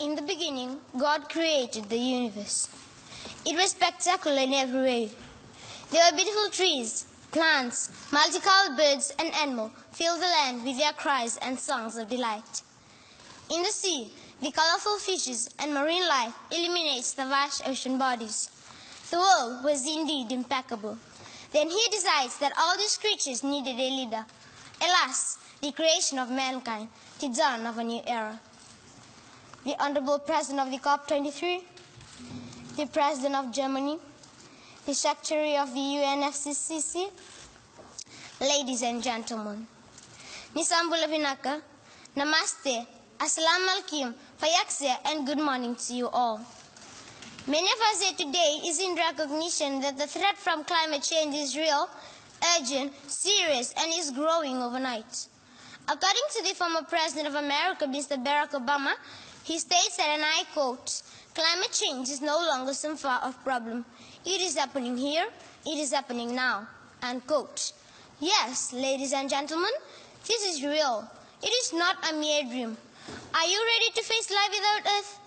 In the beginning, God created the universe. It was spectacular in every way. There were beautiful trees, plants, multicolored birds and animals filled the land with their cries and songs of delight. In the sea, the colorful fishes and marine life illuminates the vast ocean bodies. The world was indeed impeccable. Then he decides that all these creatures needed a leader. Alas, the creation of mankind, the dawn of a new era. The Honorable President of the COP23, the President of Germany, the Secretary of the UNFCCC, ladies and gentlemen. Nisambula Vinaka, Namaste, Assalamu alaikum, Fayaksya, and good morning to you all. Many of us here today is in recognition that the threat from climate change is real, urgent, serious, and is growing overnight. According to the former President of America, Mr. Barack Obama, he states that, and I quote, "Climate change is no longer some far-off problem. It is happening here, it is happening now," unquote. Yes, ladies and gentlemen, this is real. It is not a mere dream. Are you ready to face life without Earth?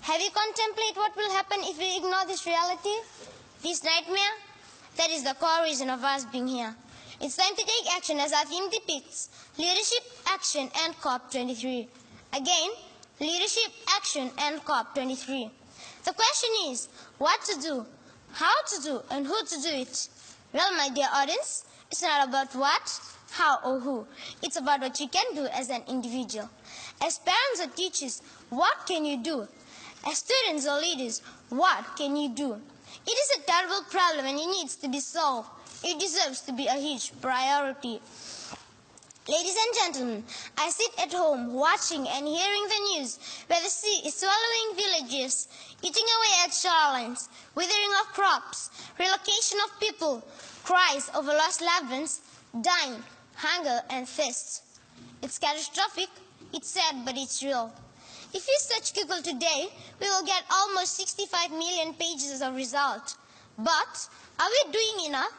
Have you contemplated what will happen if we ignore this reality, this nightmare? That is the core reason of us being here. It's time to take action as our theme depicts: leadership, action, and COP23. Again, leadership, action, and COP23. The question is, what to do, how to do, and who to do it? Well, my dear audience, it's not about what, how, or who. It's about what you can do as an individual. As parents or teachers, what can you do? As students or leaders, what can you do? It is a terrible problem and it needs to be solved. It deserves to be a huge priority. Ladies and gentlemen, I sit at home watching and hearing the news where the sea is swallowing villages, eating away at shorelines, withering of crops, relocation of people, cries over lost loved ones, dying, hunger and thirst. It's catastrophic, it's sad, but it's real. If we search Google today, we will get almost 65 million pages of results. But are we doing enough?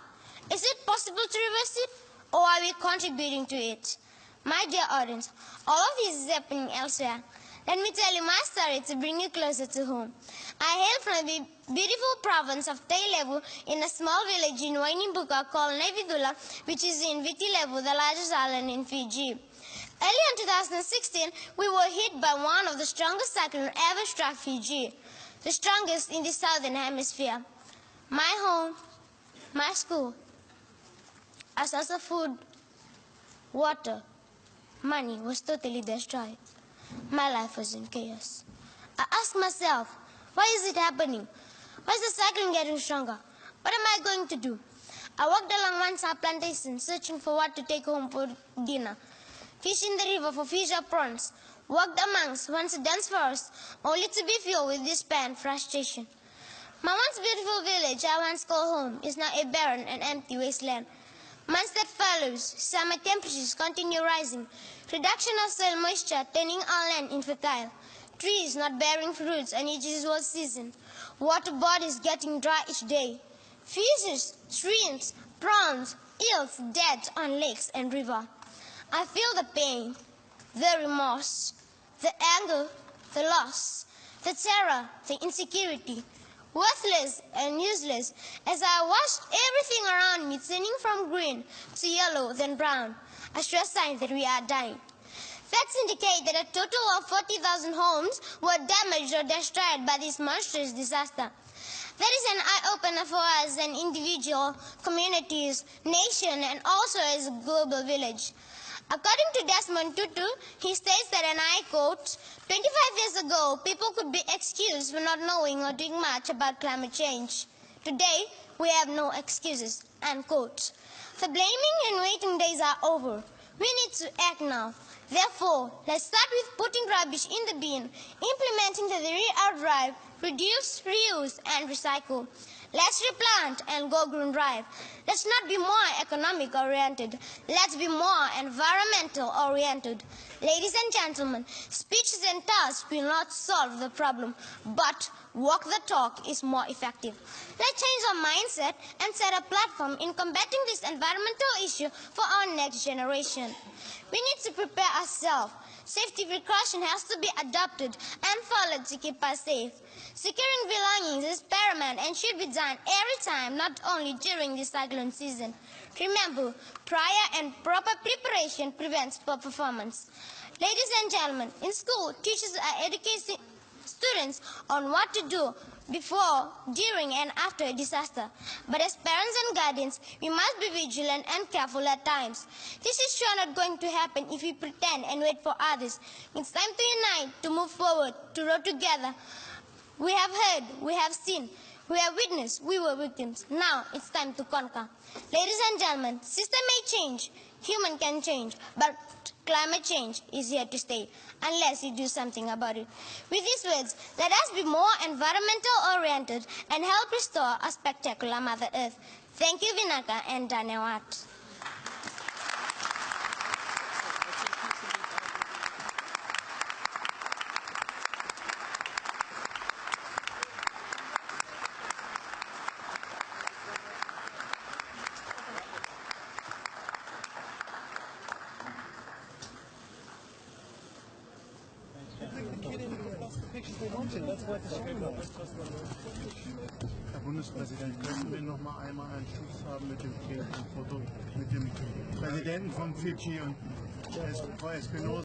Is it possible to reverse it? Or are we contributing to it? My dear audience, all of this is happening elsewhere. Let me tell you my story to bring you closer to home. I hail from the beautiful province of Tailevu in a small village in Wainimbuka called Nevidula, which is in Vitilevu, the largest island in Fiji. Early in 2016, we were hit by one of the strongest cyclones ever struck Fiji, the strongest in the southern hemisphere. My home, my school, a source of food, water, money was totally destroyed. My life was in chaos. I asked myself, why is it happening? Why is the cyclone getting stronger? What am I going to do? I walked along one side plantation searching for what to take home for dinner. Fished in the river for fish or prawns. Walked amongst once a dense forest, only to be filled with despair and frustration. My once beautiful village I once called home is now a barren and empty wasteland. Months that follows, summer temperatures continue rising, reduction of soil moisture turning our land infertile, trees not bearing fruits and each usual season, water bodies getting dry each day, fishes, shrimps, prawns, eels dead on lakes and river. I feel the pain, the remorse, the anger, the loss, the terror, the insecurity, worthless and useless, as I watched everything around me turning from green to yellow, then brown, a sure sign that we are dying. Facts indicate that a total of 40,000 homes were damaged or destroyed by this monstrous disaster. That is an eye-opener for us as an individual, communities, nation, and also as a global village. According to Desmond Tutu, he states that, and I quote, 25 years ago, people could be excused for not knowing or doing much about climate change. Today, we have no excuses, unquote. The blaming and waiting days are over. We need to act now. Therefore, let's start with putting rubbish in the bin, implementing the re-out drive, reduce, reuse, and recycle. Let's replant and go green drive. Let's not be more economic oriented. Let's be more environmental oriented. Ladies and gentlemen, speeches and tasks will not solve the problem, but walk the talk is more effective. Let's change our mindset and set a platform in combating this environmental issue for our next generation. We need to prepare ourselves Safety precaution has to be adopted and followed to keep us safe. Securing belongings is paramount and should be done every time, not only during the cyclone season. Remember, prior and proper preparation prevents poor performance. Ladies and gentlemen, in school, teachers are educating students on what to do before, during, and after a disaster. But as parents and guardians, we must be vigilant and careful at times. This is sure not going to happen if we pretend and wait for others. It's time to unite, to move forward, to row together. We have heard, we have seen, we have witnessed, we were victims. Now it's time to conquer. Ladies and gentlemen, system may change, human can change, but climate change is here to stay unless we do something about it. With these words, let us be more environmental oriented and help restore a spectacular Mother Earth. Thank you, Vinaka and Dhanewat. Herr Bundespräsident, könnten wir noch mal einmal einen Schuss haben mit dem Foto mit dem Präsidenten von Fidschi und Frau Espinosa?